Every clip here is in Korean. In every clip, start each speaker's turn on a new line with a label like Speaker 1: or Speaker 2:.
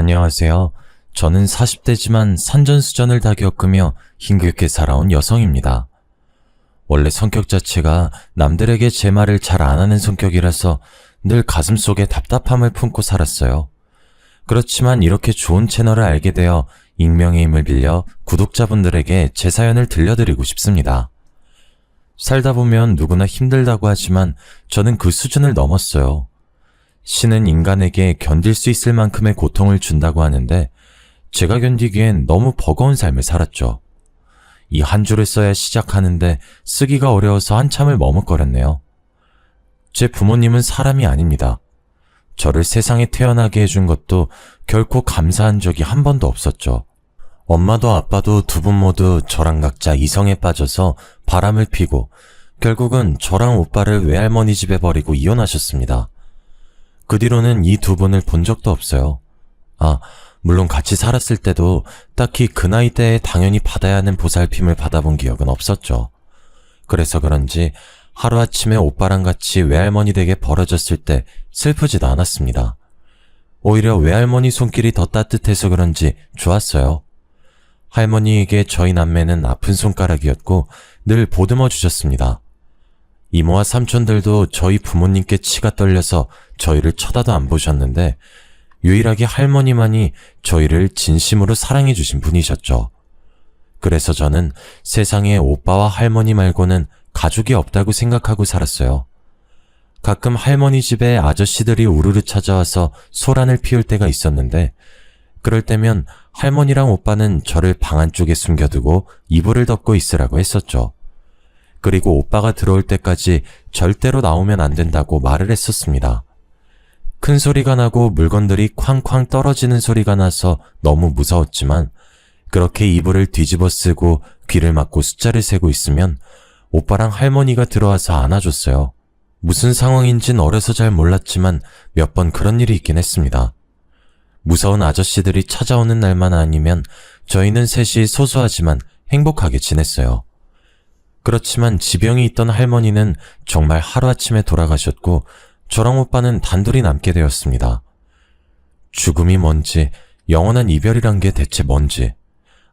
Speaker 1: 안녕하세요. 저는 40대지만 산전수전을 다 겪으며 힘겹게 살아온 여성입니다. 원래 성격 자체가 남들에게 제 말을 잘 안 하는 성격이라서 늘 가슴속에 답답함을 품고 살았어요. 그렇지만 이렇게 좋은 채널을 알게 되어 익명의 힘을 빌려 구독자분들에게 제 사연을 들려드리고 싶습니다. 살다 보면 누구나 힘들다고 하지만 저는 그 수준을 넘었어요. 신은 인간에게 견딜 수 있을 만큼의 고통을 준다고 하는데 제가 견디기엔 너무 버거운 삶을 살았죠. 이 한 줄을 써야 시작하는데 쓰기가 어려워서 한참을 머뭇거렸네요. 제 부모님은 사람이 아닙니다. 저를 세상에 태어나게 해준 것도 결코 감사한 적이 한 번도 없었죠. 엄마도 아빠도 두 분 모두 저랑 각자 이성에 빠져서 바람을 피고 결국은 저랑 오빠를 외할머니 집에 버리고 이혼하셨습니다. 그 뒤로는 이 두 분을 본 적도 없어요. 물론 같이 살았을 때도 딱히 그 나이대에 당연히 받아야 하는 보살핌을 받아본 기억은 없었죠. 그래서 그런지 하루아침에 오빠랑 같이 외할머니 댁에 버려졌을 때 슬프지도 않았습니다. 오히려 외할머니 손길이 더 따뜻해서 그런지 좋았어요. 할머니에게 저희 남매는 아픈 손가락이었고 늘 보듬어 주셨습니다. 이모와 삼촌들도 저희 부모님께 치가 떨려서 저희를 쳐다도 안 보셨는데 유일하게 할머니만이 저희를 진심으로 사랑해 주신 분이셨죠. 그래서 저는 세상에 오빠와 할머니 말고는 가족이 없다고 생각하고 살았어요. 가끔 할머니 집에 아저씨들이 우르르 찾아와서 소란을 피울 때가 있었는데 그럴 때면 할머니랑 오빠는 저를 방 안쪽에 숨겨두고 이불을 덮고 있으라고 했었죠. 그리고 오빠가 들어올 때까지 절대로 나오면 안 된다고 말을 했었습니다. 큰 소리가 나고 물건들이 쾅쾅 떨어지는 소리가 나서 너무 무서웠지만 그렇게 이불을 뒤집어 쓰고 귀를 막고 숫자를 세고 있으면 오빠랑 할머니가 들어와서 안아줬어요. 무슨 상황인진 어려서 잘 몰랐지만 몇 번 그런 일이 있긴 했습니다. 무서운 아저씨들이 찾아오는 날만 아니면 저희는 셋이 소소하지만 행복하게 지냈어요. 그렇지만 지병이 있던 할머니는 정말 하루아침에 돌아가셨고 저랑 오빠는 단둘이 남게 되었습니다. 죽음이 뭔지, 영원한 이별이란 게 대체 뭔지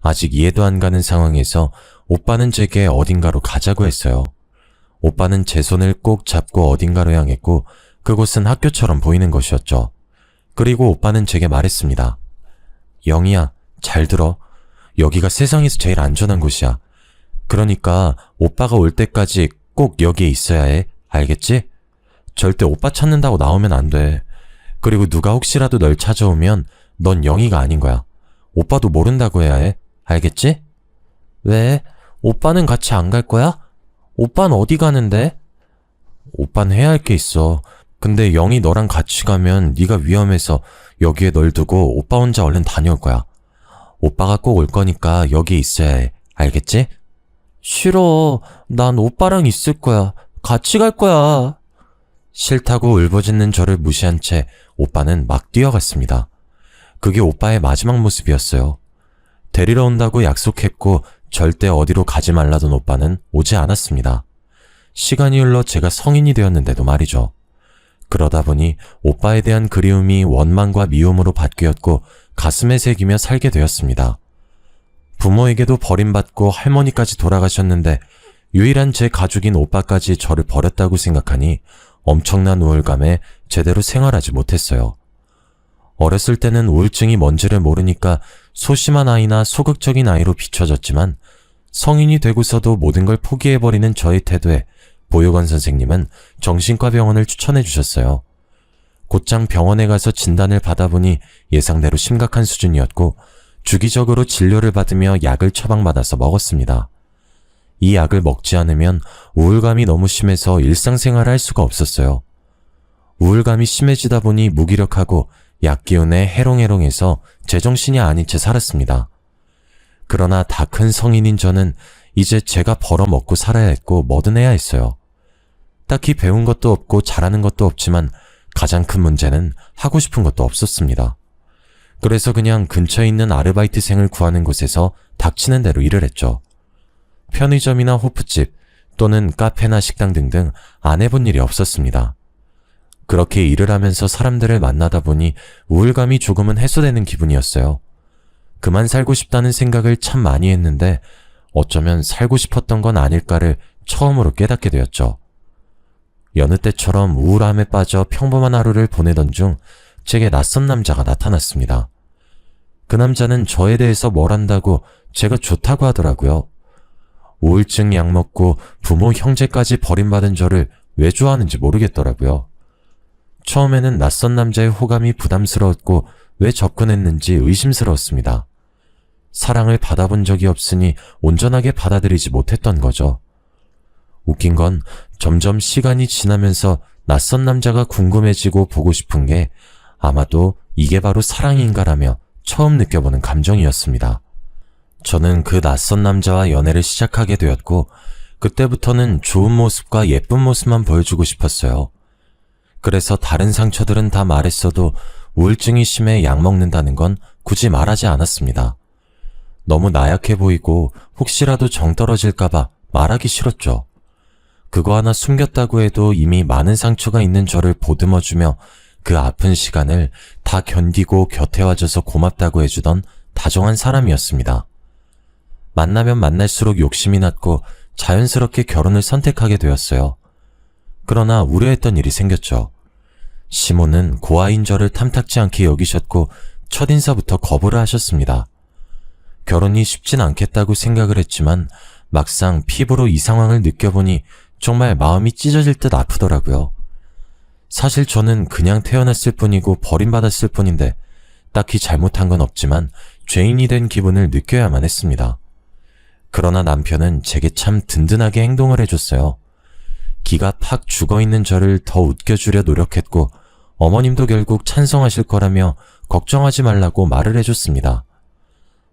Speaker 1: 아직 이해도 안 가는 상황에서 오빠는 제게 어딘가로 가자고 했어요. 오빠는 제 손을 꼭 잡고 어딘가로 향했고 그곳은 학교처럼 보이는 것이었죠. 그리고 오빠는 제게 말했습니다. 영희야, 잘 들어. 여기가 세상에서 제일 안전한 곳이야. 그러니까 오빠가 올 때까지 꼭 여기에 있어야 해. 알겠지? 절대 오빠 찾는다고 나오면 안 돼. 그리고 누가 혹시라도 널 찾아오면 넌 영희가 아닌 거야. 오빠도 모른다고 해야 해. 알겠지? 왜? 오빠는 같이 안 갈 거야? 오빠는 어디 가는데? 오빠는 해야 할 게 있어. 근데 영희 너랑 같이 가면 네가 위험해서 여기에 널 두고 오빠 혼자 얼른 다녀올 거야. 오빠가 꼭 올 거니까 여기에 있어야 해. 알겠지? 싫어. 난 오빠랑 있을 거야. 같이 갈 거야. 싫다고 울부짖는 저를 무시한 채 오빠는 막 뛰어갔습니다. 그게 오빠의 마지막 모습이었어요. 데리러 온다고 약속했고 절대 어디로 가지 말라던 오빠는 오지 않았습니다. 시간이 흘러 제가 성인이 되었는데도 말이죠. 그러다 보니 오빠에 대한 그리움이 원망과 미움으로 바뀌었고 가슴에 새기며 살게 되었습니다. 부모에게도 버림받고 할머니까지 돌아가셨는데 유일한 제 가족인 오빠까지 저를 버렸다고 생각하니 엄청난 우울감에 제대로 생활하지 못했어요. 어렸을 때는 우울증이 뭔지를 모르니까 소심한 아이나 소극적인 아이로 비춰졌지만 성인이 되고서도 모든 걸 포기해버리는 저의 태도에 보육원 선생님은 정신과 병원을 추천해 주셨어요. 곧장 병원에 가서 진단을 받아보니 예상대로 심각한 수준이었고 주기적으로 진료를 받으며 약을 처방받아서 먹었습니다. 이 약을 먹지 않으면 우울감이 너무 심해서 일상생활을 할 수가 없었어요. 우울감이 심해지다 보니 무기력하고 약 기운에 해롱해롱해서 제정신이 아닌 채 살았습니다. 그러나 다 큰 성인인 저는 이제 제가 벌어먹고 살아야 했고 뭐든 해야 했어요. 딱히 배운 것도 없고 잘하는 것도 없지만 가장 큰 문제는 하고 싶은 것도 없었습니다. 그래서 그냥 근처에 있는 아르바이트생을 구하는 곳에서 닥치는 대로 일을 했죠. 편의점이나 호프집 또는 카페나 식당 등등 안 해본 일이 없었습니다. 그렇게 일을 하면서 사람들을 만나다 보니 우울감이 조금은 해소되는 기분이었어요. 그만 살고 싶다는 생각을 참 많이 했는데 어쩌면 살고 싶었던 건 아닐까를 처음으로 깨닫게 되었죠. 여느 때처럼 우울함에 빠져 평범한 하루를 보내던 중 제게 낯선 남자가 나타났습니다. 그 남자는 저에 대해서 뭘 안다고 제가 좋다고 하더라고요. 우울증 약 먹고 부모 형제까지 버림받은 저를 왜 좋아하는지 모르겠더라고요. 처음에는 낯선 남자의 호감이 부담스러웠고 왜 접근했는지 의심스러웠습니다. 사랑을 받아본 적이 없으니 온전하게 받아들이지 못했던 거죠. 웃긴 건 점점 시간이 지나면서 낯선 남자가 궁금해지고 보고 싶은 게 아마도 이게 바로 사랑인가라며 처음 느껴보는 감정이었습니다. 저는 그 낯선 남자와 연애를 시작하게 되었고 그때부터는 좋은 모습과 예쁜 모습만 보여주고 싶었어요. 그래서 다른 상처들은 다 말했어도 우울증이 심해 약 먹는다는 건 굳이 말하지 않았습니다. 너무 나약해 보이고 혹시라도 정 떨어질까봐 말하기 싫었죠. 그거 하나 숨겼다고 해도 이미 많은 상처가 있는 저를 보듬어주며 그 아픈 시간을 다 견디고 곁에 와줘서 고맙다고 해주던 다정한 사람이었습니다. 만나면 만날수록 욕심이 났고 자연스럽게 결혼을 선택하게 되었어요. 그러나 우려했던 일이 생겼죠. 시모는 고아인 저를 탐탁지 않게 여기셨고 첫인사부터 거부를 하셨습니다. 결혼이 쉽진 않겠다고 생각을 했지만 막상 피부로 이 상황을 느껴보니 정말 마음이 찢어질 듯 아프더라고요. 사실 저는 그냥 태어났을 뿐이고 버림받았을 뿐인데 딱히 잘못한 건 없지만 죄인이 된 기분을 느껴야만 했습니다. 그러나 남편은 제게 참 든든하게 행동을 해줬어요. 기가 팍 죽어있는 저를 더 웃겨주려 노력했고 어머님도 결국 찬성하실 거라며 걱정하지 말라고 말을 해줬습니다.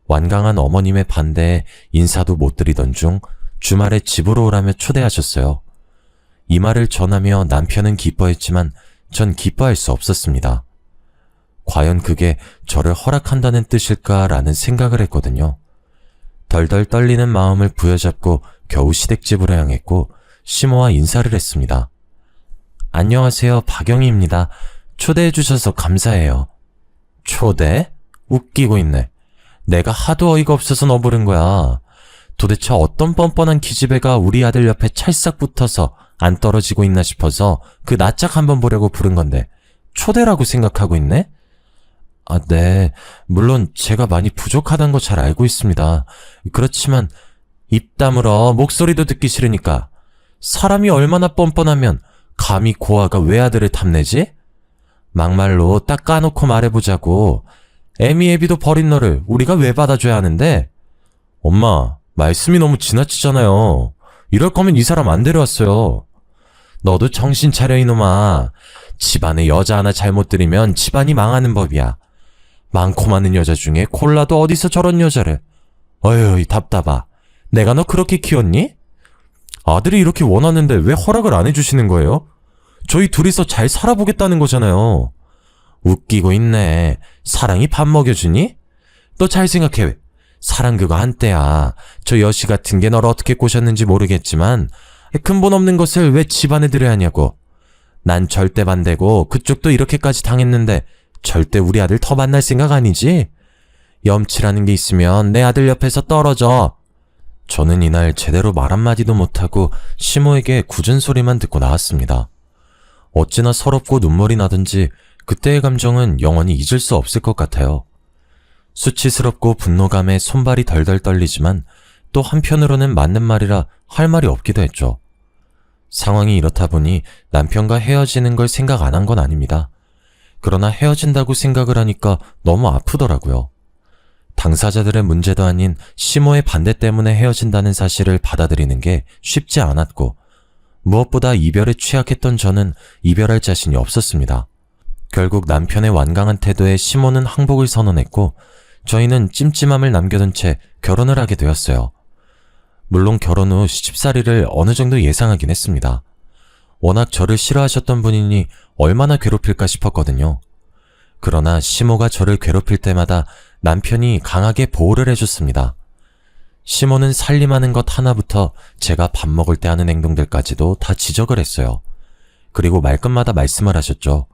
Speaker 1: 완강한 어머님의 반대에 인사도 못 드리던 중 주말에 집으로 오라며 초대하셨어요. 이 말을 전하며 남편은 기뻐했지만 전 기뻐할 수 없었습니다. 과연 그게 저를 허락한다는 뜻일까라는 생각을 했거든요. 덜덜 떨리는 마음을 부여잡고 겨우 시댁집으로 향했고 시모와 인사를 했습니다. 안녕하세요, 박영희입니다. 초대해 주셔서 감사해요. 초대? 웃기고 있네. 내가 하도 어이가 없어서 너 부른 거야. 도대체 어떤 뻔뻔한 기집애가 우리 아들 옆에 찰싹 붙어서 안 떨어지고 있나 싶어서 그 낯짝 한번 보려고 부른 건데 초대라고 생각하고 있네? 아, 네. 물론 제가 많이 부족하다는 거 잘 알고 있습니다. 그렇지만 입 다물어. 목소리도 듣기 싫으니까. 사람이 얼마나 뻔뻔하면 감히 고아가 외아들을 탐내지? 막말로 딱 까놓고 말해보자고. 애미애비도 버린 너를 우리가 왜 받아줘야 하는데? 엄마, 말씀이 너무 지나치잖아요. 이럴 거면 이 사람 안 데려왔어요. 너도 정신 차려 이놈아. 집안에 여자 하나 잘못 들이면 집안이 망하는 법이야. 많고 많은 여자 중에 콜라도 어디서 저런 여자를. 어휴, 답답하. 내가 너 그렇게 키웠니? 아들이 이렇게 원하는데 왜 허락을 안 해주시는 거예요? 저희 둘이서 잘 살아보겠다는 거잖아요. 웃기고 있네. 사랑이 밥 먹여주니? 너 잘 생각해. 사랑 그거 한때야. 저 여시 같은 게 널 어떻게 꼬셨는지 모르겠지만 근본 없는 것을 왜 집안에 들여야 하냐고. 난 절대 반대고 그쪽도 이렇게까지 당했는데 절대 우리 아들 더 만날 생각 아니지? 염치라는 게 있으면 내 아들 옆에서 떨어져. 저는 이날 제대로 말 한마디도 못하고 시모에게 굳은 소리만 듣고 나왔습니다. 어찌나 서럽고 눈물이 나든지 그때의 감정은 영원히 잊을 수 없을 것 같아요. 수치스럽고 분노감에 손발이 덜덜 떨리지만 또 한편으로는 맞는 말이라 할 말이 없기도 했죠. 상황이 이렇다 보니 남편과 헤어지는 걸 생각 안 한 건 아닙니다. 그러나 헤어진다고 생각을 하니까 너무 아프더라고요. 당사자들의 문제도 아닌 시모의 반대 때문에 헤어진다는 사실을 받아들이는 게 쉽지 않았고 무엇보다 이별에 취약했던 저는 이별할 자신이 없었습니다. 결국 남편의 완강한 태도에 시모는 항복을 선언했고 저희는 찜찜함을 남겨둔 채 결혼을 하게 되었어요. 물론 결혼 후 시집살이를 어느 정도 예상하긴 했습니다. 워낙 저를 싫어하셨던 분이니 얼마나 괴롭힐까 싶었거든요. 그러나 시모가 저를 괴롭힐 때마다 남편이 강하게 보호를 해줬습니다. 시모는 살림하는 것 하나부터 제가 밥 먹을 때 하는 행동들까지도 다 지적을 했어요. 그리고 말끝마다 말씀을 하셨죠.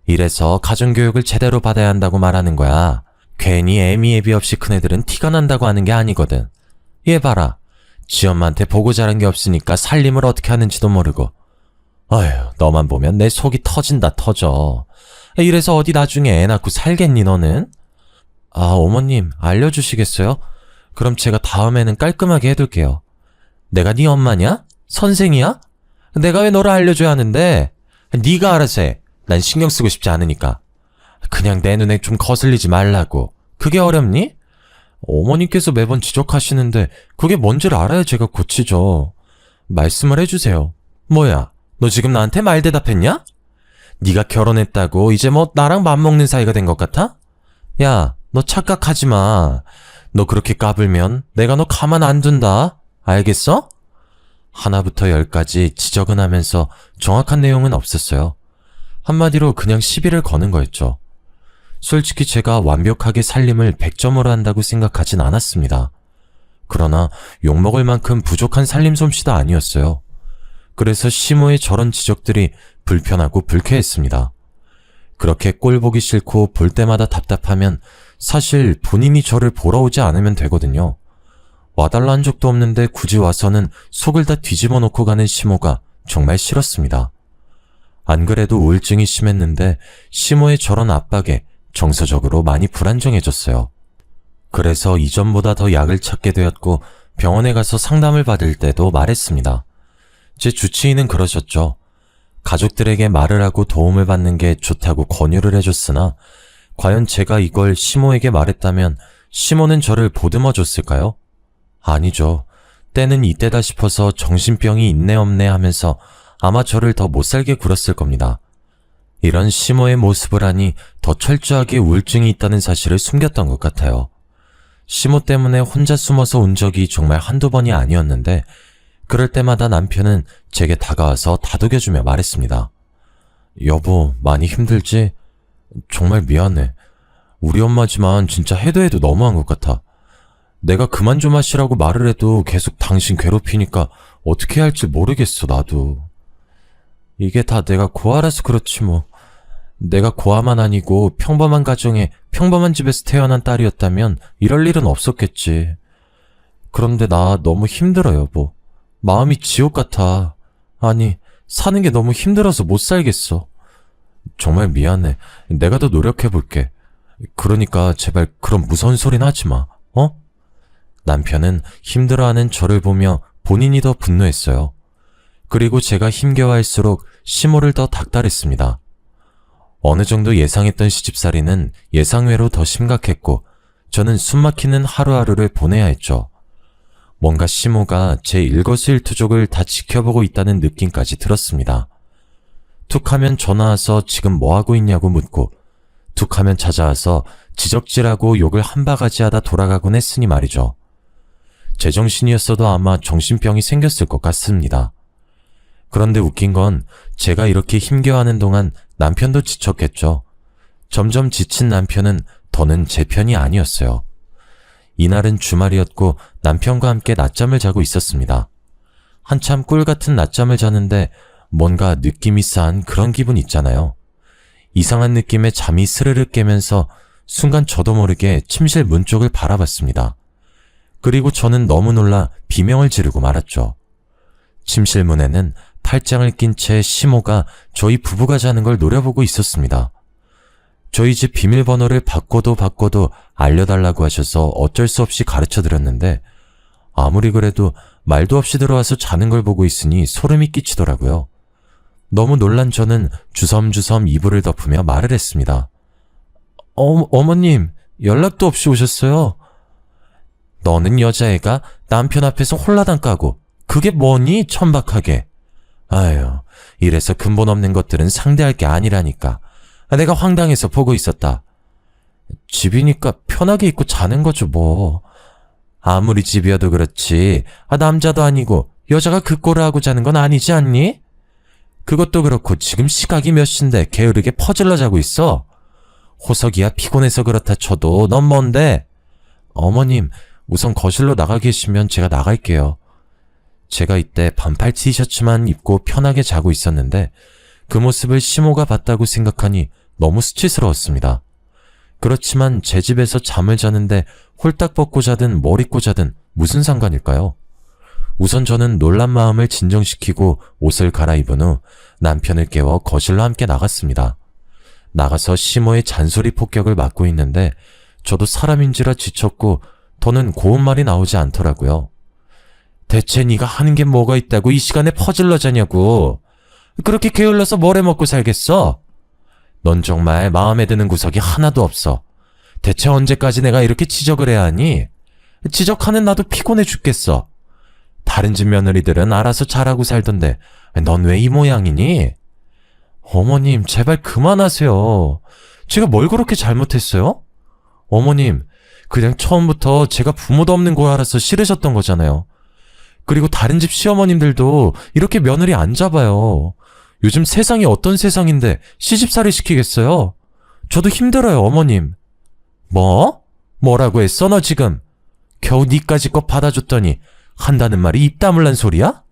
Speaker 1: 이래서 가정교육을 제대로 받아야 한다고 말하는 거야. 괜히 애미애비 없이 큰 애들은 티가 난다고 하는 게 아니거든. 얘 봐라. 지 엄마한테 보고 자란 게 없으니까 살림을 어떻게 하는지도 모르고. 어휴, 너만 보면 내 속이 터진다 터져. 이래서 어디 나중에 애 낳고 살겠니 너는? 아, 어머님 알려주시겠어요? 그럼 제가 다음에는 깔끔하게 해둘게요. 내가 네 엄마냐? 선생이야? 내가 왜 너를 알려줘야 하는데? 네가 알아서 해. 난 신경 쓰고 싶지 않으니까. 그냥 내 눈에 좀 거슬리지 말라고. 그게 어렵니? 어머님께서 매번 지적하시는데 그게 뭔지를 알아야 제가 고치죠. 말씀을 해주세요. 뭐야, 너 지금 나한테 말 대답했냐? 네가 결혼했다고 이제 뭐 나랑 맘먹는 사이가 된 것 같아? 야, 너 착각하지 마. 너 그렇게 까불면 내가 너 가만 안 둔다. 알겠어? 하나부터 열까지 지적은 하면서 정확한 내용은 없었어요. 한마디로 그냥 시비를 거는 거였죠. 솔직히 제가 완벽하게 살림을 100점으로 한다고 생각하진 않았습니다. 그러나 욕먹을 만큼 부족한 살림 솜씨도 아니었어요. 그래서 시모의 저런 지적들이 불편하고 불쾌했습니다. 그렇게 꼴 보기 싫고 볼 때마다 답답하면 사실 본인이 저를 보러 오지 않으면 되거든요. 와달라 한 적도 없는데 굳이 와서는 속을 다 뒤집어 놓고 가는 시모가 정말 싫었습니다. 안 그래도 우울증이 심했는데 시모의 저런 압박에 정서적으로 많이 불안정해졌어요. 그래서 이전보다 더 약을 찾게 되었고 병원에 가서 상담을 받을 때도 말했습니다. 제 주치의는 그러셨죠. 가족들에게 말을 하고 도움을 받는 게 좋다고 권유를 해줬으나 과연 제가 이걸 시모에게 말했다면 시모는 저를 보듬어 줬을까요? 아니죠. 때는 이때다 싶어서 정신병이 있네 없네 하면서 아마 저를 더 못살게 굴었을 겁니다. 이런 시모의 모습을 하니 더 철저하게 우울증이 있다는 사실을 숨겼던 것 같아요. 시모 때문에 혼자 숨어서 온 적이 정말 한두 번이 아니었는데 그럴 때마다 남편은 제게 다가와서 다독여주며 말했습니다. 여보, 많이 힘들지? 정말 미안해. 우리 엄마지만 진짜 해도 해도 너무한 것 같아. 내가 그만 좀 하시라고 말을 해도 계속 당신 괴롭히니까 어떻게 해야 할지 모르겠어, 나도. 이게 다 내가 고아라서 그렇지 뭐. 내가 고아만 아니고 평범한 가정에 평범한 집에서 태어난 딸이었다면 이럴 일은 없었겠지. 그런데 나 너무 힘들어, 여보. 마음이 지옥 같아. 아니, 사는 게 너무 힘들어서 못 살겠어. 정말 미안해. 내가 더 노력해볼게. 그러니까 제발 그런 무서운 소리는 하지 마. 어? 남편은 힘들어하는 저를 보며 본인이 더 분노했어요. 그리고 제가 힘겨워할수록 시모를 더 닥달했습니다. 어느 정도 예상했던 시집살이는 예상외로 더 심각했고 저는 숨막히는 하루하루를 보내야 했죠. 뭔가 시모가 제 일거수일투족을 다 지켜보고 있다는 느낌까지 들었습니다. 툭 하면 전화와서 지금 뭐하고 있냐고 묻고 툭 하면 찾아와서 지적질하고 욕을 한 바가지 하다 돌아가곤 했으니 말이죠. 제정신이었어도 아마 정신병이 생겼을 것 같습니다. 그런데 웃긴 건 제가 이렇게 힘겨워하는 동안 남편도 지쳤겠죠. 점점 지친 남편은 더는 제 편이 아니었어요. 이날은 주말이었고 남편과 함께 낮잠을 자고 있었습니다. 한참 꿀 같은 낮잠을 자는데 뭔가 느낌이 싸한 그런 기분 있잖아요. 이상한 느낌에 잠이 스르르 깨면서 순간 저도 모르게 침실 문 쪽을 바라봤습니다. 그리고 저는 너무 놀라 비명을 지르고 말았죠. 침실 문에는 팔짱을 낀 채 시모가 저희 부부가 자는 걸 노려보고 있었습니다. 저희 집 비밀번호를 바꿔도 알려달라고 하셔서 어쩔 수 없이 가르쳐드렸는데 아무리 그래도 말도 없이 들어와서 자는 걸 보고 있으니 소름이 끼치더라고요. 너무 놀란 저는 주섬주섬 이불을 덮으며 말을 했습니다. 어머님, 연락도 없이 오셨어요. 너는 여자애가 남편 앞에서 홀라당 까고 그게 뭐니 천박하게. 아유, 이래서 근본 없는 것들은 상대할 게 아니라니까. 내가 황당해서 보고 있었다. 집이니까 편하게 입고 자는 거죠 뭐. 아무리 집이어도 그렇지 남자도 아니고 여자가 그 꼴을 하고 자는 건 아니지 않니? 그것도 그렇고 지금 시각이 몇 시인데 게으르게 퍼질러 자고 있어. 호석이야 피곤해서 그렇다 쳐도 넌 뭔데? 어머님, 우선 거실로 나가 계시면 제가 나갈게요. 제가 이때 반팔 티셔츠만 입고 편하게 자고 있었는데 그 모습을 시모가 봤다고 생각하니 너무 수치스러웠습니다. 그렇지만 제 집에서 잠을 자는데 홀딱 벗고 자든 뭘 입고 자든 무슨 상관일까요? 우선 저는 놀란 마음을 진정시키고 옷을 갈아입은 후 남편을 깨워 거실로 함께 나갔습니다. 나가서 시모의 잔소리 폭격을 맞고 있는데 저도 사람인지라 지쳤고 더는 고운 말이 나오지 않더라고요. 대체 네가 하는 게 뭐가 있다고 이 시간에 퍼질러 자냐고. 그렇게 게을러서 뭘 해먹고 살겠어? 넌 정말 마음에 드는 구석이 하나도 없어. 대체 언제까지 내가 이렇게 지적을 해야 하니? 지적하는 나도 피곤해 죽겠어. 다른 집 며느리들은 알아서 잘하고 살던데 넌 왜 이 모양이니? 어머님, 제발 그만하세요. 제가 뭘 그렇게 잘못했어요? 어머님, 그냥 처음부터 제가 부모도 없는 고아라서 싫으셨던 거잖아요. 그리고 다른 집 시어머님들도 이렇게 며느리 안 잡아요. 요즘 세상이 어떤 세상인데 시집살이 시키겠어요? 저도 힘들어요, 어머님. 뭐? 뭐라고 했어, 너 지금? 겨우 니까지 거 받아줬더니 한다는 말이 입 다물란 소리야?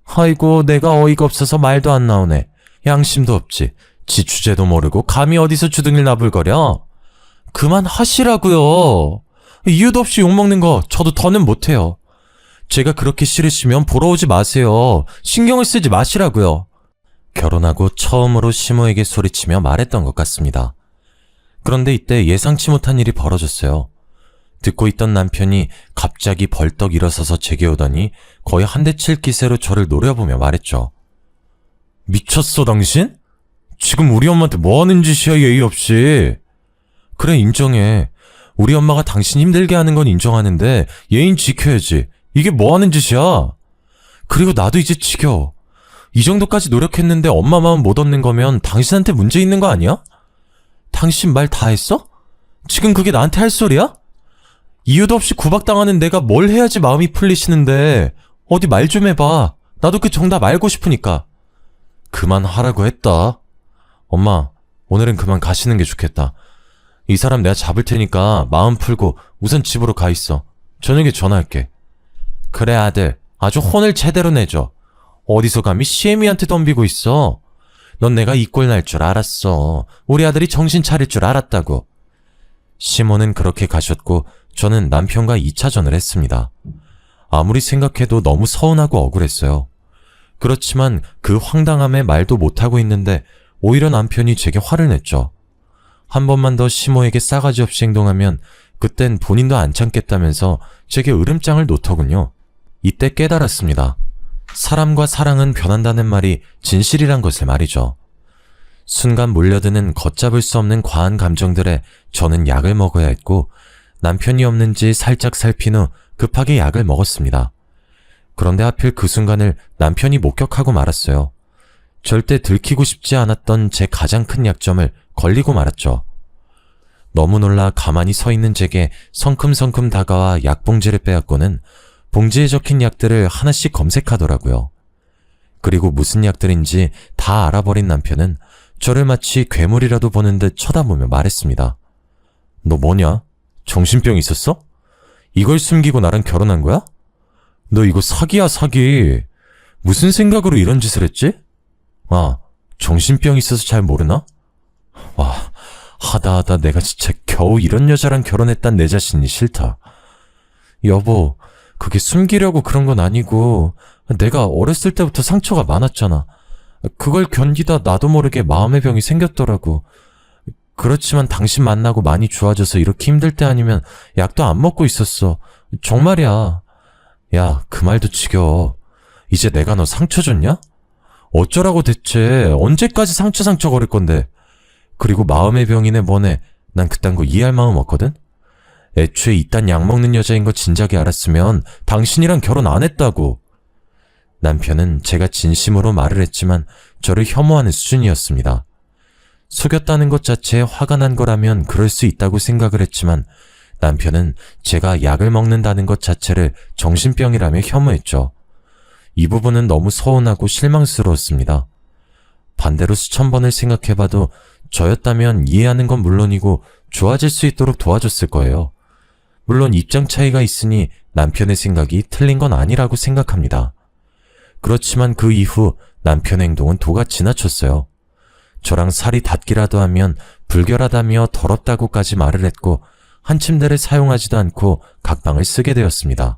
Speaker 1: 아이고, 내가 어이가 없어서 말도 안 나오네. 양심도 없지. 지 주제도 모르고 감히 어디서 주둥이를 나불거려? 그만하시라고요. 이유도 없이 욕먹는 거 저도 더는 못해요. 제가 그렇게 싫으시면 보러 오지 마세요. 신경을 쓰지 마시라고요. 결혼하고 처음으로 시모에게 소리치며 말했던 것 같습니다. 그런데 이때 예상치 못한 일이 벌어졌어요. 듣고 있던 남편이 갑자기 벌떡 일어서서 제게 오더니 거의 한 대 칠 기세로 저를 노려보며 말했죠. 미쳤어, 당신? 지금 우리 엄마한테 뭐 하는 짓이야, 예의 없이. 그래, 인정해. 우리 엄마가 당신 힘들게 하는 건 인정하는데 예의는 지켜야지. 이게 뭐 하는 짓이야? 그리고 나도 이제 지겨워. 이 정도까지 노력했는데 엄마 마음 못 얻는 거면 당신한테 문제 있는 거 아니야? 당신 말 다 했어? 지금 그게 나한테 할 소리야? 이유도 없이 구박당하는 내가 뭘 해야지 마음이 풀리시는데 어디 말 좀 해봐. 나도 그 정답 알고 싶으니까. 그만하라고 했다. 엄마, 오늘은 그만 가시는 게 좋겠다. 이 사람 내가 잡을 테니까 마음 풀고 우선 집으로 가 있어. 저녁에 전화할게. 그래, 아들. 아주 혼을 제대로 내줘. 어디서 감히 시애미한테 덤비고 있어. 넌 내가 이 꼴 날 줄 알았어. 우리 아들이 정신 차릴 줄 알았다고. 시모는 그렇게 가셨고 저는 남편과 2차전을 했습니다. 아무리 생각해도 너무 서운하고 억울했어요. 그렇지만 그 황당함에 말도 못하고 있는데 오히려 남편이 제게 화를 냈죠. 한 번만 더 시모에게 싸가지 없이 행동하면 그땐 본인도 안 참겠다면서 제게 으름장을 놓더군요. 이때 깨달았습니다. 사람과 사랑은 변한다는 말이 진실이란 것을 말이죠. 순간 몰려드는 걷잡을 수 없는 과한 감정들에 저는 약을 먹어야 했고 남편이 없는지 살짝 살핀 후 급하게 약을 먹었습니다. 그런데 하필 그 순간을 남편이 목격하고 말았어요. 절대 들키고 싶지 않았던 제 가장 큰 약점을 걸리고 말았죠. 너무 놀라 가만히 서 있는 제게 성큼성큼 다가와 약봉지를 빼앗고는 봉지에 적힌 약들을 하나씩 검색하더라고요. 그리고 무슨 약들인지 다 알아버린 남편은 저를 마치 괴물이라도 보는 듯 쳐다보며 말했습니다. 너 뭐냐? 정신병 있었어? 이걸 숨기고 나랑 결혼한 거야? 너 이거 사기야, 사기. 무슨 생각으로 이런 짓을 했지? 아, 정신병 있어서 잘 모르나? 와, 하다 내가 진짜 겨우 이런 여자랑 결혼했단 내 자신이 싫다. 여보, 그게 숨기려고 그런 건 아니고 내가 어렸을 때부터 상처가 많았잖아. 그걸 견디다 나도 모르게 마음의 병이 생겼더라고. 그렇지만 당신 만나고 많이 좋아져서 이렇게 힘들 때 아니면 약도 안 먹고 있었어. 정말이야. 야, 그 말도 지겨워. 이제 내가 너 상처 줬냐? 어쩌라고 대체. 언제까지 상처 거릴 건데. 그리고 마음의 병이네 뭐네. 난 그딴 거 이해할 마음 없거든? 애초에 이딴 약 먹는 여자인 거 진작에 알았으면 당신이랑 결혼 안 했다고. 남편은 제가 진심으로 말을 했지만 저를 혐오하는 수준이었습니다. 속였다는 것 자체에 화가 난 거라면 그럴 수 있다고 생각을 했지만 남편은 제가 약을 먹는다는 것 자체를 정신병이라며 혐오했죠. 이 부분은 너무 서운하고 실망스러웠습니다. 반대로 수천 번을 생각해봐도 저였다면 이해하는 건 물론이고 좋아질 수 있도록 도와줬을 거예요. 물론 입장 차이가 있으니 남편의 생각이 틀린 건 아니라고 생각합니다. 그렇지만 그 이후 남편의 행동은 도가 지나쳤어요. 저랑 살이 닿기라도 하면 불결하다며 더럽다고까지 말을 했고 한 침대를 사용하지도 않고 각 방을 쓰게 되었습니다.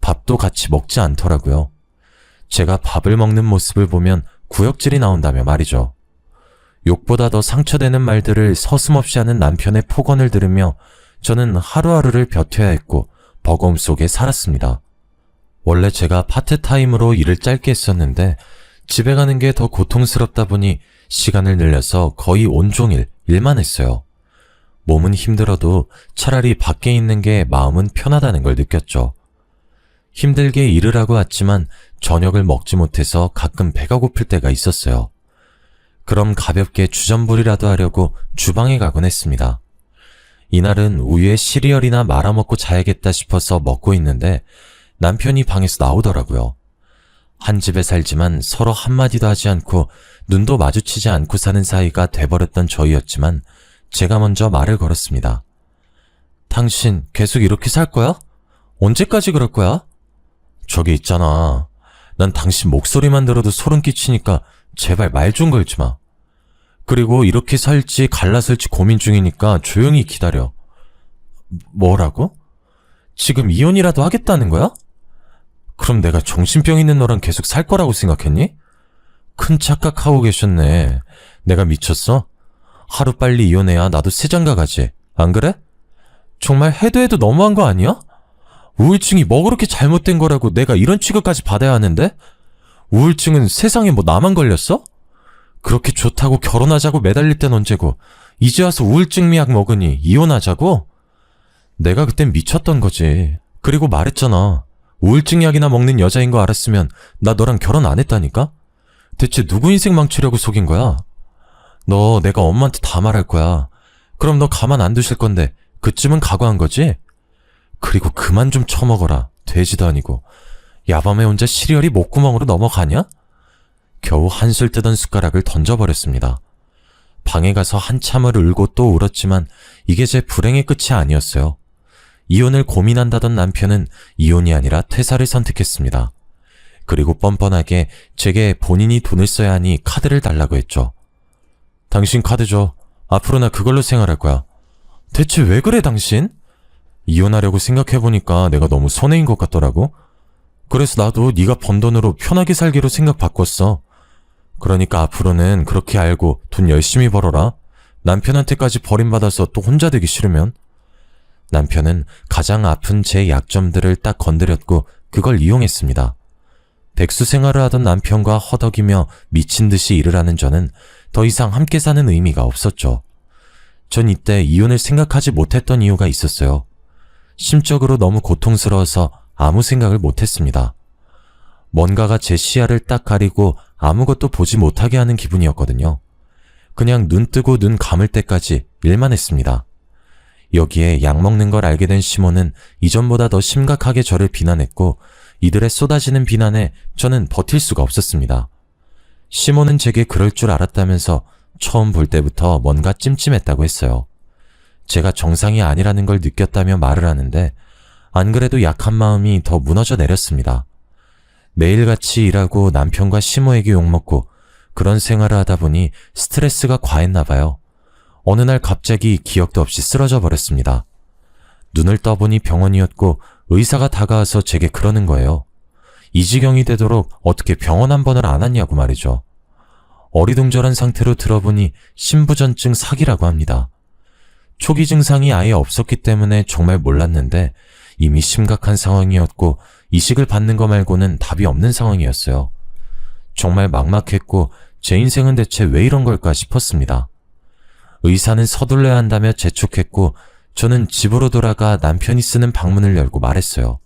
Speaker 1: 밥도 같이 먹지 않더라고요. 제가 밥을 먹는 모습을 보면 구역질이 나온다며 말이죠. 욕보다 더 상처되는 말들을 서슴없이 하는 남편의 폭언을 들으며 저는 하루하루를 버텨야 했고 버거움 속에 살았습니다. 원래 제가 파트타임으로 일을 짧게 했었는데 집에 가는 게 더 고통스럽다 보니 시간을 늘려서 거의 온종일 일만 했어요. 몸은 힘들어도 차라리 밖에 있는 게 마음은 편하다는 걸 느꼈죠. 힘들게 일을 하고 왔지만 저녁을 먹지 못해서 가끔 배가 고플 때가 있었어요. 그럼 가볍게 주전부리라도 하려고 주방에 가곤 했습니다. 이날은 우유에 시리얼이나 말아먹고 자야겠다 싶어서 먹고 있는데 남편이 방에서 나오더라고요. 한 집에 살지만 서로 한마디도 하지 않고 눈도 마주치지 않고 사는 사이가 돼버렸던 저희였지만 제가 먼저 말을 걸었습니다. 당신 계속 이렇게 살 거야? 언제까지 그럴 거야? 저기 있잖아. 난 당신 목소리만 들어도 소름 끼치니까 제발 말 좀 걸지 마. 그리고 이렇게 살지 갈라설지 고민 중이니까 조용히 기다려. 뭐라고? 지금 이혼이라도 하겠다는 거야? 그럼 내가 정신병 있는 너랑 계속 살 거라고 생각했니? 큰 착각하고 계셨네. 내가 미쳤어? 하루빨리 이혼해야 나도 새장가 가지. 안 그래? 정말 해도 너무한 거 아니야? 우울증이 뭐 그렇게 잘못된 거라고 내가 이런 취급까지 받아야 하는데? 우울증은 세상에 뭐 나만 걸렸어? 그렇게 좋다고 결혼하자고 매달릴 땐 언제고 이제 와서 우울증 미약 먹으니 이혼하자고? 내가 그땐 미쳤던 거지. 그리고 말했잖아. 우울증 약이나 먹는 여자인 거 알았으면 나 너랑 결혼 안 했다니까? 대체 누구 인생 망치려고 속인 거야? 너 내가 엄마한테 다 말할 거야. 그럼 너 가만 안 두실 건데 그쯤은 각오한 거지? 그리고 그만 좀 처먹어라. 돼지도 아니고. 야밤에 혼자 시리얼이 목구멍으로 넘어가냐? 겨우 한술 뜨던 숟가락을 던져버렸습니다. 방에 가서 한참을 울고 또 울었지만 이게 제 불행의 끝이 아니었어요. 이혼을 고민한다던 남편은 이혼이 아니라 퇴사를 선택했습니다. 그리고 뻔뻔하게 제게 본인이 돈을 써야 하니 카드를 달라고 했죠. 당신 카드 줘. 앞으로 나 그걸로 생활할 거야. 대체 왜 그래 당신? 이혼하려고 생각해보니까 내가 너무 손해인 것 같더라고. 그래서 나도 네가 번 돈으로 편하게 살기로 생각 바꿨어. 그러니까 앞으로는 그렇게 알고 돈 열심히 벌어라. 남편한테까지 버림받아서 또 혼자 되기 싫으면. 남편은 가장 아픈 제 약점들을 딱 건드렸고 그걸 이용했습니다. 백수 생활을 하던 남편과 허덕이며 미친 듯이 일을 하는 저는 더 이상 함께 사는 의미가 없었죠. 전 이때 이혼을 생각하지 못했던 이유가 있었어요. 심적으로 너무 고통스러워서 아무 생각을 못했습니다. 뭔가가 제 시야를 딱 가리고 아무것도 보지 못하게 하는 기분이었거든요. 그냥 눈 뜨고 눈 감을 때까지 일만 했습니다. 여기에 약 먹는 걸 알게 된 시몬은 이전보다 더 심각하게 저를 비난했고 이들의 쏟아지는 비난에 저는 버틸 수가 없었습니다. 시몬은 제게 그럴 줄 알았다면서 처음 볼 때부터 뭔가 찜찜했다고 했어요. 제가 정상이 아니라는 걸 느꼈다며 말을 하는데 안 그래도 약한 마음이 더 무너져 내렸습니다. 매일같이 일하고 남편과 시모에게 욕먹고 그런 생활을 하다 보니 스트레스가 과했나 봐요. 어느 날 갑자기 기억도 없이 쓰러져 버렸습니다. 눈을 떠보니 병원이었고 의사가 다가와서 제게 그러는 거예요. 이 지경이 되도록 어떻게 병원 한 번을 안 왔냐고 말이죠. 어리둥절한 상태로 들어보니 신부전증 사기라고 합니다. 초기 증상이 아예 없었기 때문에 정말 몰랐는데 이미 심각한 상황이었고 이식을 받는 거 말고는 답이 없는 상황이었어요. 정말 막막했고 제 인생은 대체 왜 이런 걸까 싶었습니다. 의사는 서둘러야 한다며 재촉했고 저는 집으로 돌아가 남편이 쓰는 방문을 열고 말했어요.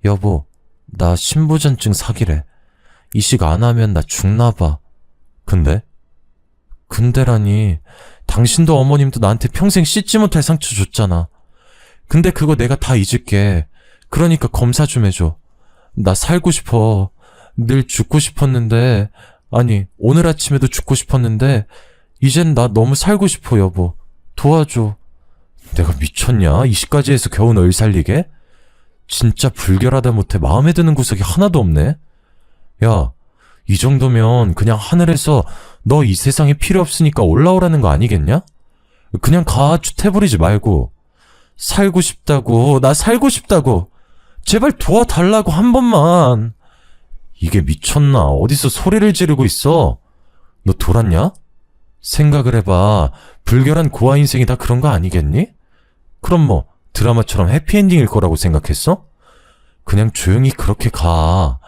Speaker 1: 여보, 나 신부전증 사기래. 이식 안 하면 나 죽나 봐. 근데라니, 당신도 어머님도 나한테 평생 씻지 못할 상처 줬잖아. 근데 그거 내가 다 잊을게. 그러니까 검사 좀 해줘. 나 살고 싶어. 늘 죽고 싶었는데, 아니, 오늘 아침에도 죽고 싶었는데, 이젠 나 너무 살고 싶어, 여보. 도와줘. 내가 미쳤냐? 이시까지 해서 겨우 널 살리게? 진짜 불결하다 못해 마음에 드는 구석이 하나도 없네. 야, 이 정도면 그냥 하늘에서 너 이 세상에 필요 없으니까 올라오라는 거 아니겠냐? 그냥 가주태버리지 말고. 살고 싶다고, 나 살고 싶다고. 제발 도와달라고 한 번만. 이게 미쳤나? 어디서 소리를 지르고 있어? 너 돌았냐? 생각을 해봐. 불결한 고아 인생이 다 그런 거 아니겠니? 그럼 뭐 드라마처럼 해피엔딩일 거라고 생각했어? 그냥 조용히 그렇게 가.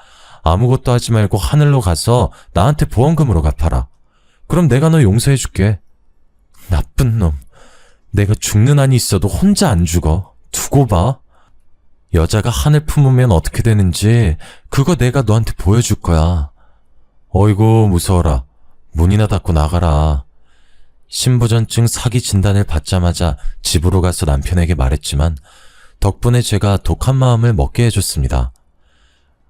Speaker 1: 아무것도 하지 말고 하늘로 가서 나한테 보험금으로 갚아라. 그럼 내가 너 용서해줄게. 나쁜 놈. 내가 죽는 한이 있어도 혼자 안 죽어. 두고 봐. 여자가 하늘 품으면 어떻게 되는지 그거 내가 너한테 보여줄 거야. 어이구 무서워라. 문이나 닫고 나가라. 신부전증 사기 진단을 받자마자 집으로 가서 남편에게 말했지만 덕분에 제가 독한 마음을 먹게 해줬습니다.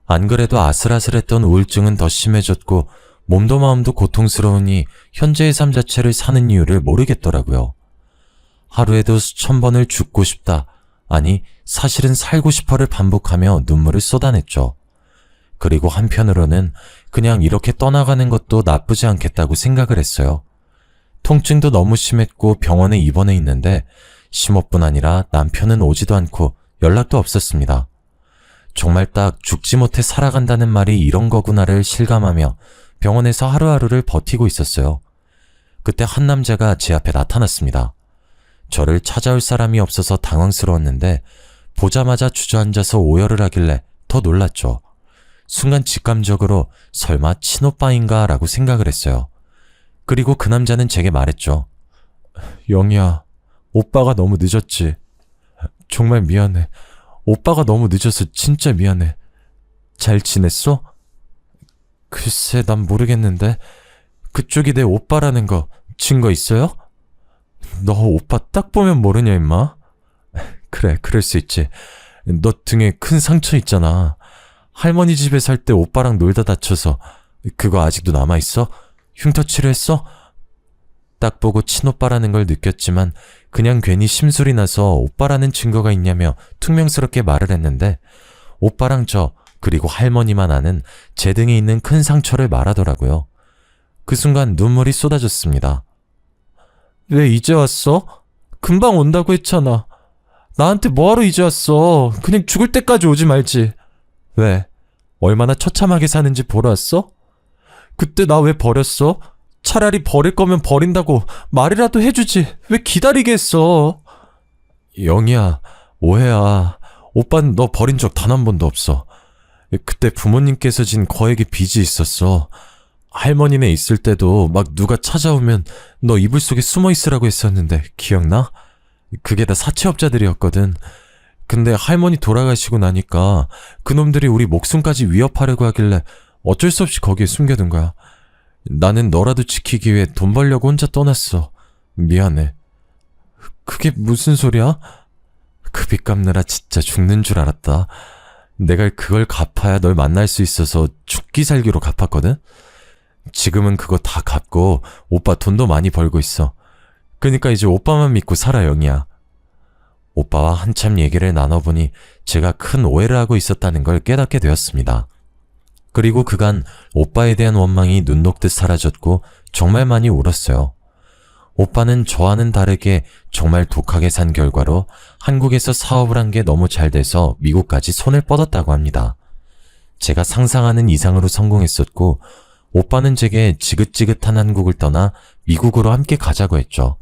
Speaker 1: 안 그래도 아슬아슬했던 우울증은 더 심해졌고 몸도 마음도 고통스러우니 현재의 삶 자체를 사는 이유를 모르겠더라고요. 하루에도 수천 번을 죽고 싶다, 아니 사실은 살고 싶어를 반복하며 눈물을 쏟아냈죠. 그리고 한편으로는 그냥 이렇게 떠나가는 것도 나쁘지 않겠다고 생각을 했어요. 통증도 너무 심했고 병원에 입원해 있는데 심호뿐 아니라 남편은 오지도 않고 연락도 없었습니다. 정말 딱 죽지 못해 살아간다는 말이 이런 거구나를 실감하며 병원에서 하루하루를 버티고 있었어요. 그때 한 남자가 제 앞에 나타났습니다. 저를 찾아올 사람이 없어서 당황스러웠는데 보자마자 주저앉아서 오열을 하길래 더 놀랐죠. 순간 직감적으로 설마 친오빠인가 라고 생각을 했어요. 그리고 그 남자는 제게 말했죠. 영희야, 오빠가 너무 늦었지. 정말 미안해. 오빠가 너무 늦어서 진짜 미안해. 잘 지냈어? 글쎄, 난 모르겠는데 그쪽이 내 오빠라는 거 증거 있어요? 너 오빠 딱 보면 모르냐 임마? 그래, 그럴 수 있지. 너 등에 큰 상처 있잖아. 할머니 집에 살 때 오빠랑 놀다 다쳐서 그거 아직도 남아있어? 흉터 치료했어? 딱 보고 친오빠라는 걸 느꼈지만 그냥 괜히 심술이 나서 오빠라는 증거가 있냐며 퉁명스럽게 말을 했는데 오빠랑 저 그리고 할머니만 아는 제 등에 있는 큰 상처를 말하더라고요. 그 순간 눈물이 쏟아졌습니다. 왜 이제 왔어? 금방 온다고 했잖아. 나한테 뭐하러 이제 왔어? 그냥 죽을 때까지 오지 말지. 왜? 얼마나 처참하게 사는지 보러 왔어? 그때 나 왜 버렸어? 차라리 버릴 거면 버린다고 말이라도 해주지. 왜 기다리게 했어? 영희야, 오해야. 오빠는 너 버린 적 단 한 번도 없어. 그때 부모님께서 진 거액의 빚이 있었어. 할머니네 있을 때도 막 누가 찾아오면 너 이불 속에 숨어 있으라고 했었는데 기억나? 그게 다 사채업자들이었거든. 근데 할머니 돌아가시고 나니까 그놈들이 우리 목숨까지 위협하려고 하길래 어쩔 수 없이 거기에 숨겨둔 거야. 나는 너라도 지키기 위해 돈 벌려고 혼자 떠났어. 미안해. 그게 무슨 소리야? 그 빚 갚느라 진짜 죽는 줄 알았다. 내가 그걸 갚아야 널 만날 수 있어서 죽기 살기로 갚았거든? 지금은 그거 다 갚고 오빠 돈도 많이 벌고 있어. 그러니까 이제 오빠만 믿고 살아, 영희야. 오빠와 한참 얘기를 나눠보니 제가 큰 오해를 하고 있었다는 걸 깨닫게 되었습니다. 그리고 그간 오빠에 대한 원망이 눈 녹듯 사라졌고 정말 많이 울었어요. 오빠는 저와는 다르게 정말 독하게 산 결과로 한국에서 사업을 한 게 너무 잘 돼서 미국까지 손을 뻗었다고 합니다. 제가 상상하는 이상으로 성공했었고 오빠는 제게 지긋지긋한 한국을 떠나 미국으로 함께 가자고 했죠.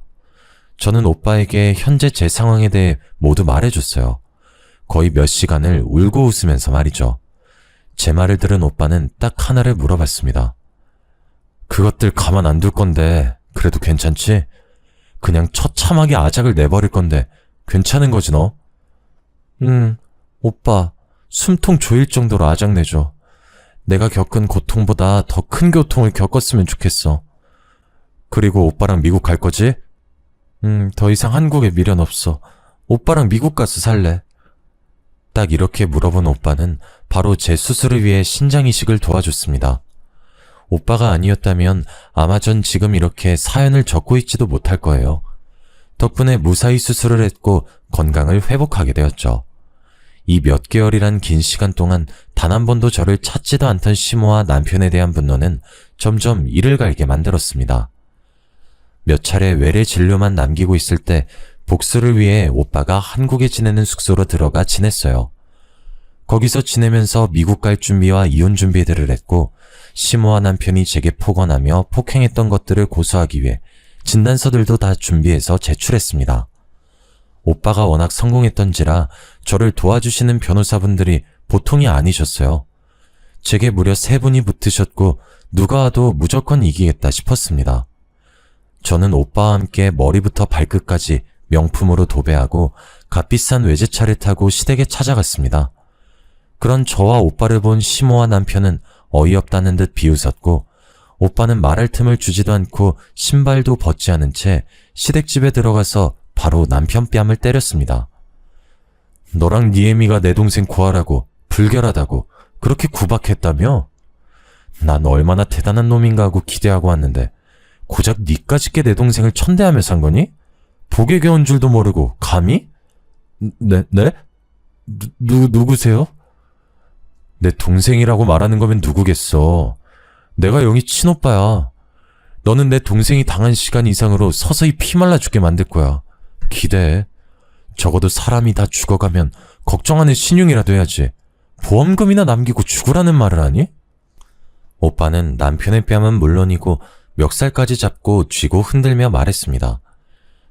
Speaker 1: 저는 오빠에게 현재 제 상황에 대해 모두 말해줬어요. 거의 몇 시간을 울고 웃으면서 말이죠. 제 말을 들은 오빠는 딱 하나를 물어봤습니다. 그것들 가만 안 둘 건데 그래도 괜찮지? 그냥 처참하게 아작을 내버릴 건데 괜찮은 거지 너? 오빠 숨통 조일 정도로 아작 내줘. 내가 겪은 고통보다 더 큰 고통을 겪었으면 좋겠어. 그리고 오빠랑 미국 갈 거지? 더 이상 한국에 미련 없어. 오빠랑 미국 가서 살래. 딱 이렇게 물어본 오빠는 바로 제 수술을 위해 신장 이식을 도와줬습니다. 오빠가 아니었다면 아마 전 지금 이렇게 사연을 적고 있지도 못할 거예요. 덕분에 무사히 수술을 했고 건강을 회복하게 되었죠. 이 몇 개월이란 긴 시간 동안 단 한 번도 저를 찾지도 않던 시모와 남편에 대한 분노는 점점 이를 갈게 만들었습니다. 몇 차례 외래 진료만 남기고 있을 때 복수를 위해 오빠가 한국에 지내는 숙소로 들어가 지냈어요. 거기서 지내면서 미국 갈 준비와 이혼 준비들을 했고 시모와 남편이 제게 폭언하며 폭행했던 것들을 고소하기 위해 진단서들도 다 준비해서 제출했습니다. 오빠가 워낙 성공했던지라 저를 도와주시는 변호사분들이 보통이 아니셨어요. 제게 무려 3분이 붙으셨고 누가 와도 무조건 이기겠다 싶었습니다. 저는 오빠와 함께 머리부터 발끝까지 명품으로 도배하고 값비싼 외제차를 타고 시댁에 찾아갔습니다. 그런 저와 오빠를 본 시모와 남편은 어이없다는 듯 비웃었고 오빠는 말할 틈을 주지도 않고 신발도 벗지 않은 채 시댁집에 들어가서 바로 남편 뺨을 때렸습니다. 너랑 니 애미가 내 동생 구하라고 불결하다고 그렇게 구박했다며? 난 얼마나 대단한 놈인가 하고 기대하고 왔는데 고작 니까짓 게 내 동생을 천대하며 산 거니? 복에 겨운 줄도 모르고 감히? 네? 누구세요? 내 동생이라고 말하는 거면 누구겠어. 내가 영희 친오빠야. 너는 내 동생이 당한 시간 이상으로 서서히 피말라 죽게 만들 거야. 기대해. 적어도 사람이 다 죽어가면 걱정하는 신용이라도 해야지. 보험금이나 남기고 죽으라는 말을 하니? 오빠는 남편의 뺨은 물론이고 멱살까지 잡고 쥐고 흔들며 말했습니다.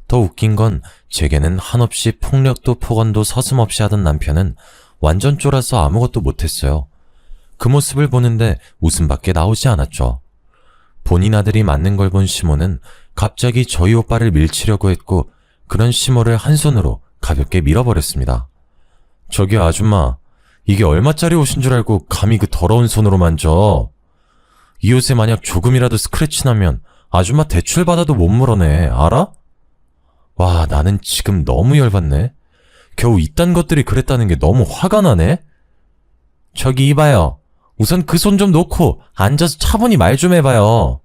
Speaker 1: 더 웃긴 건 제게는 한없이 폭력도 폭언도 서슴없이 하던 남편은 완전 쫄아서 아무것도 못했어요. 그 모습을 보는데 웃음밖에 나오지 않았죠. 본인 아들이 맞는 걸 본 시모는 갑자기 저희 오빠를 밀치려고 했고 그런 시모를 한 손으로 가볍게 밀어버렸습니다. 저기요 아줌마, 이게 얼마짜리 옷인 줄 알고 감히 그 더러운 손으로 만져. 이 옷에 만약 조금이라도 스크래치 나면 아줌마 대출 받아도 못 물어내, 알아? 와, 나는 지금 너무 열받네. 겨우 이딴 것들이 그랬다는 게 너무 화가 나네. 저기 이봐요. 우선 그 손 좀 놓고 앉아서 차분히 말 좀 해봐요.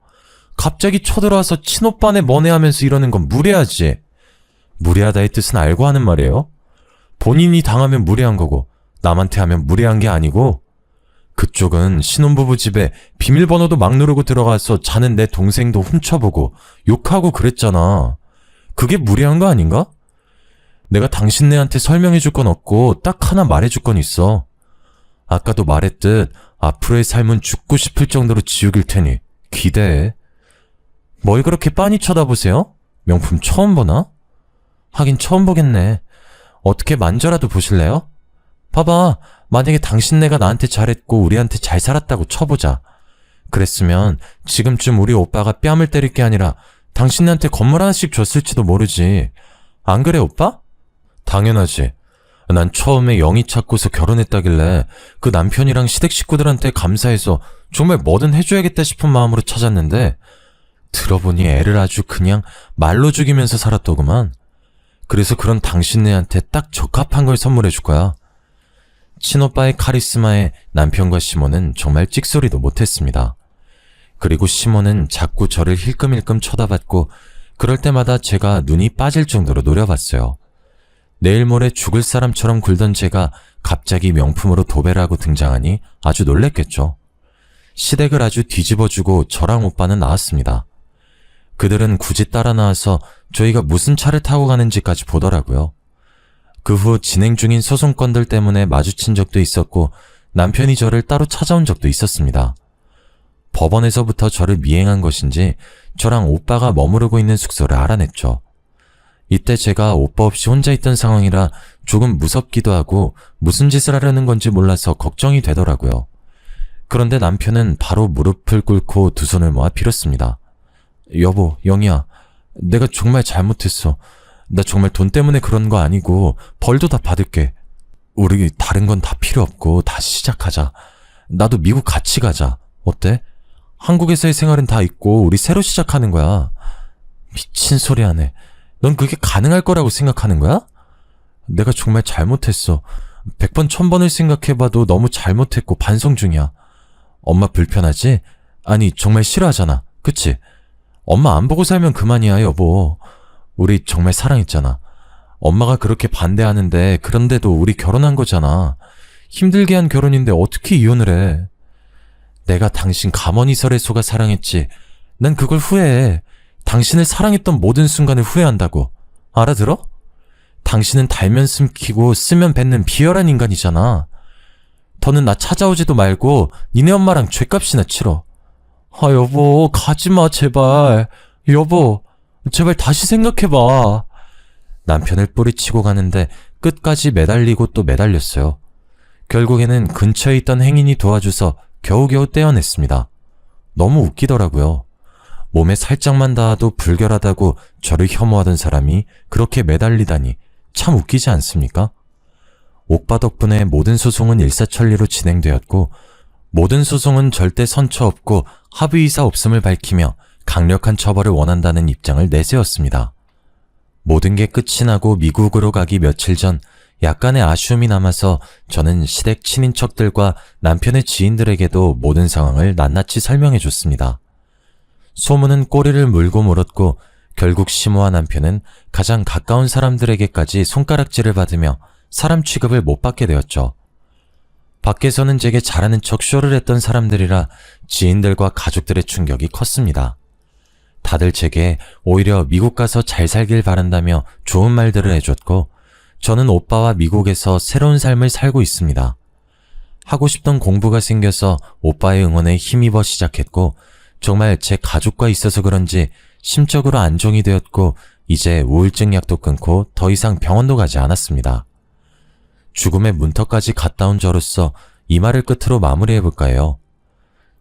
Speaker 1: 갑자기 쳐들어와서 친오빠네 뭐네 하면서 이러는 건 무례하지. 무례하다의 뜻은 알고 하는 말이에요. 본인이 당하면 무례한 거고 남한테 하면 무례한 게 아니고 그쪽은 신혼부부 집에 비밀번호도 막 누르고 들어가서 자는 내 동생도 훔쳐보고 욕하고 그랬잖아. 그게 무례한 거 아닌가? 내가 당신네한테 설명해줄 건 없고 딱 하나 말해줄 건 있어. 아까도 말했듯 앞으로의 삶은 죽고 싶을 정도로 지옥일 테니 기대해. 뭘 그렇게 빤히 쳐다보세요? 명품 처음 보나? 하긴 처음 보겠네. 어떻게 만져라도 보실래요? 봐봐, 만약에 당신네가 나한테 잘했고 우리한테 잘 살았다고 쳐보자. 그랬으면 지금쯤 우리 오빠가 뺨을 때릴 게 아니라 당신네한테 건물 하나씩 줬을지도 모르지. 안 그래 오빠? 당연하지. 난 처음에 영희 찾고서 결혼했다길래 그 남편이랑 시댁 식구들한테 감사해서 정말 뭐든 해줘야겠다 싶은 마음으로 찾았는데 들어보니 애를 아주 그냥 말로 죽이면서 살았더구만. 그래서 그런 당신네한테 딱 적합한 걸 선물해줄 거야. 친오빠의 카리스마에 남편과 시모는 정말 찍소리도 못했습니다. 그리고 시모는 자꾸 저를 힐끔힐끔 쳐다봤고 그럴 때마다 제가 눈이 빠질 정도로 노려봤어요. 내일 모레 죽을 사람처럼 굴던 제가 갑자기 명품으로 도배를 하고 등장하니 아주 놀랬겠죠. 시댁을 아주 뒤집어주고 저랑 오빠는 나왔습니다. 그들은 굳이 따라 나와서 저희가 무슨 차를 타고 가는지까지 보더라고요. 그 후 진행 중인 소송건들 때문에 마주친 적도 있었고 남편이 저를 따로 찾아온 적도 있었습니다. 법원에서부터 저를 미행한 것인지 저랑 오빠가 머무르고 있는 숙소를 알아냈죠. 이때 제가 오빠 없이 혼자 있던 상황이라 조금 무섭기도 하고 무슨 짓을 하려는 건지 몰라서 걱정이 되더라고요. 그런데 남편은 바로 무릎을 꿇고 두 손을 모아 빌었습니다. 여보, 영희야, 내가 정말 잘못했어. 나 정말 돈 때문에 그런 거 아니고 벌도 다 받을게. 우리 다른 건 다 필요 없고 다시 시작하자. 나도 미국 같이 가자. 어때? 한국에서의 생활은 다 있고 우리 새로 시작하는 거야. 미친 소리 하네. 넌 그게 가능할 거라고 생각하는 거야? 내가 정말 잘못했어. 100번 1000번을 생각해봐도 너무 잘못했고 반성 중이야. 엄마 불편하지? 아니 정말 싫어하잖아. 그치? 엄마 안 보고 살면 그만이야 여보. 우리 정말 사랑했잖아. 엄마가 그렇게 반대하는데 그런데도 우리 결혼한 거잖아. 힘들게 한 결혼인데 어떻게 이혼을 해? 내가 당신 가머니설에 속아 사랑했지. 난 그걸 후회해. 당신을 사랑했던 모든 순간을 후회한다고. 알아들어? 당신은 달면 숨기고 쓰면 뱉는 비열한 인간이잖아. 더는 나 찾아오지도 말고 니네 엄마랑 죗값이나 치러. 아, 여보, 가지마, 제발. 여보, 제발 다시 생각해봐. 남편을 뿌리치고 가는데 끝까지 매달리고 또 매달렸어요. 결국에는 근처에 있던 행인이 도와줘서 겨우겨우 떼어냈습니다. 너무 웃기더라고요. 몸에 살짝만 닿아도 불결하다고 저를 혐오하던 사람이 그렇게 매달리다니 참 웃기지 않습니까? 옥바 덕분에 모든 소송은 일사천리로 진행되었고, 모든 소송은 절대 선처 없고 합의이사 없음을 밝히며 강력한 처벌을 원한다는 입장을 내세웠습니다. 모든 게 끝이 나고 미국으로 가기 며칠 전 약간의 아쉬움이 남아서 저는 시댁 친인척들과 남편의 지인들에게도 모든 상황을 낱낱이 설명해 줬습니다. 소문은 꼬리를 물고 물었고 결국 시모와 남편은 가장 가까운 사람들에게까지 손가락질을 받으며 사람 취급을 못 받게 되었죠. 밖에서는 제게 잘하는 척 쇼를 했던 사람들이라 지인들과 가족들의 충격이 컸습니다. 다들 제게 오히려 미국 가서 잘 살길 바란다며 좋은 말들을 해줬고 저는 오빠와 미국에서 새로운 삶을 살고 있습니다. 하고 싶던 공부가 생겨서 오빠의 응원에 힘입어 시작했고 정말 제 가족과 있어서 그런지 심적으로 안정이 되었고 이제 우울증 약도 끊고 더 이상 병원도 가지 않았습니다. 죽음의 문턱까지 갔다 온 저로서 이 말을 끝으로 마무리해볼까 해요.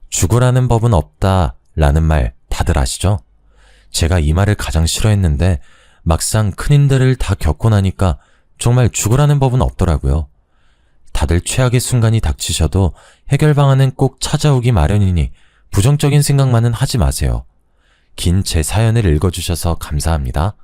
Speaker 1: 죽으라는 법은 없다 라는 말 다들 아시죠? 제가 이 말을 가장 싫어했는데 막상 큰일들을 다 겪고 나니까 정말 죽으라는 법은 없더라고요. 다들 최악의 순간이 닥치셔도 해결 방안은 꼭 찾아오기 마련이니 부정적인 생각만은 하지 마세요. 긴 제 사연을 읽어주셔서 감사합니다.